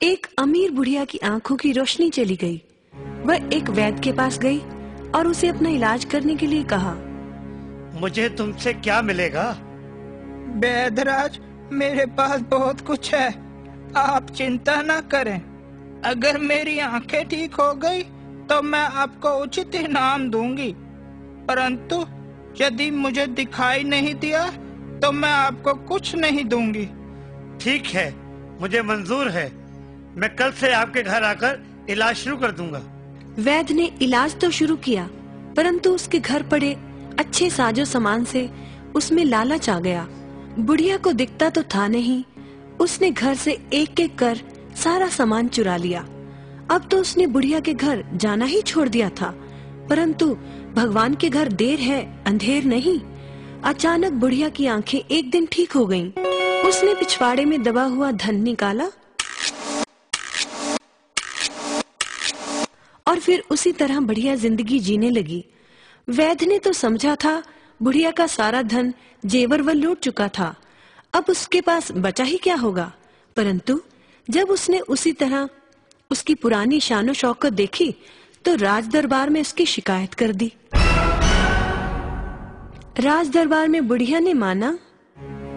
एक अमीर बुढ़िया की आंखों की रोशनी चली गई। वह एक वैद्य के पास गई और उसे अपना इलाज करने के लिए कहा। मुझे तुमसे क्या मिलेगा? वैद्यराज, मेरे पास बहुत कुछ है, आप चिंता न करें। अगर मेरी आंखें ठीक हो गई तो मैं आपको उचित इनाम दूंगी, परंतु यदि मुझे दिखाई नहीं दिया तो मैं आपको कुछ नहीं दूंगी। ठीक है, मुझे मंजूर है। मैं कल से आपके घर आकर इलाज शुरू कर दूंगा। वैद्य ने इलाज तो शुरू किया, परंतु उसके घर पड़े अच्छे साजो सामान से उसमें लालच आ गया। बुढ़िया को दिखता तो था नहीं, उसने घर से एक एक कर सारा सामान चुरा लिया। अब तो उसने बुढ़िया के घर जाना ही छोड़ दिया था, परंतु भगवान के घर देर है अंधेर नहीं। अचानक बुढ़िया की आंखें एक दिन ठीक हो गईं। उसने पिछवाड़े में दबा हुआ धन निकाला और फिर उसी तरह बढ़िया जिंदगी जीने लगी। वैद्य ने तो समझा था बुढ़िया का सारा धन जेवर वह लूट चुका था, अब उसके पास बचा ही क्या होगा। परंतु जब उसने उसी तरह उसकी पुरानी शानो शौकत देखी तो राज दरबार में उसकी शिकायत कर दी। राज दरबार में बुढ़िया ने माना,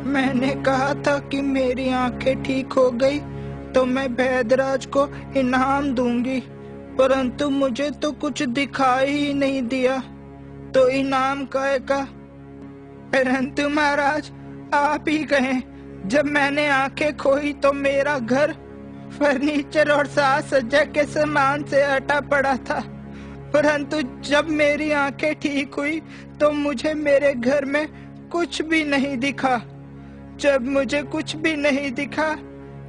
मैंने कहा था कि मेरी आंखें ठीक हो गई तो मैं वैद्यराज को इनाम दूंगी, परंतु मुझे तो कुछ दिखाई ही नहीं दिया, तो इनाम काहे का? परंतु महाराज, आप ही कहें, जब मैंने आंखें खोई तो मेरा घर फर्नीचर और साज सज्जा के सामान से अटा पड़ा था, परंतु जब मेरी आंखें ठीक हुई तो मुझे मेरे घर में कुछ भी नहीं दिखा। जब मुझे कुछ भी नहीं दिखा,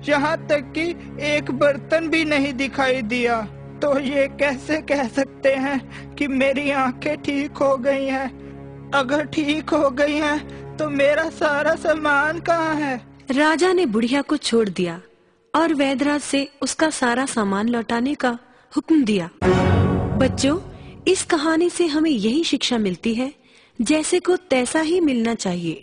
यहाँ तक कि एक बर्तन भी नहीं दिखाई दिया, तो ये कैसे कह सकते हैं कि मेरी आंखें ठीक हो गई हैं? अगर ठीक हो गई हैं तो मेरा सारा सामान कहाँ है? राजा ने बुढ़िया को छोड़ दिया और वैद्यराज से उसका सारा सामान लौटाने का हुक्म दिया। बच्चों, इस कहानी से हमें यही शिक्षा मिलती है, जैसे को तैसा ही मिलना चाहिए।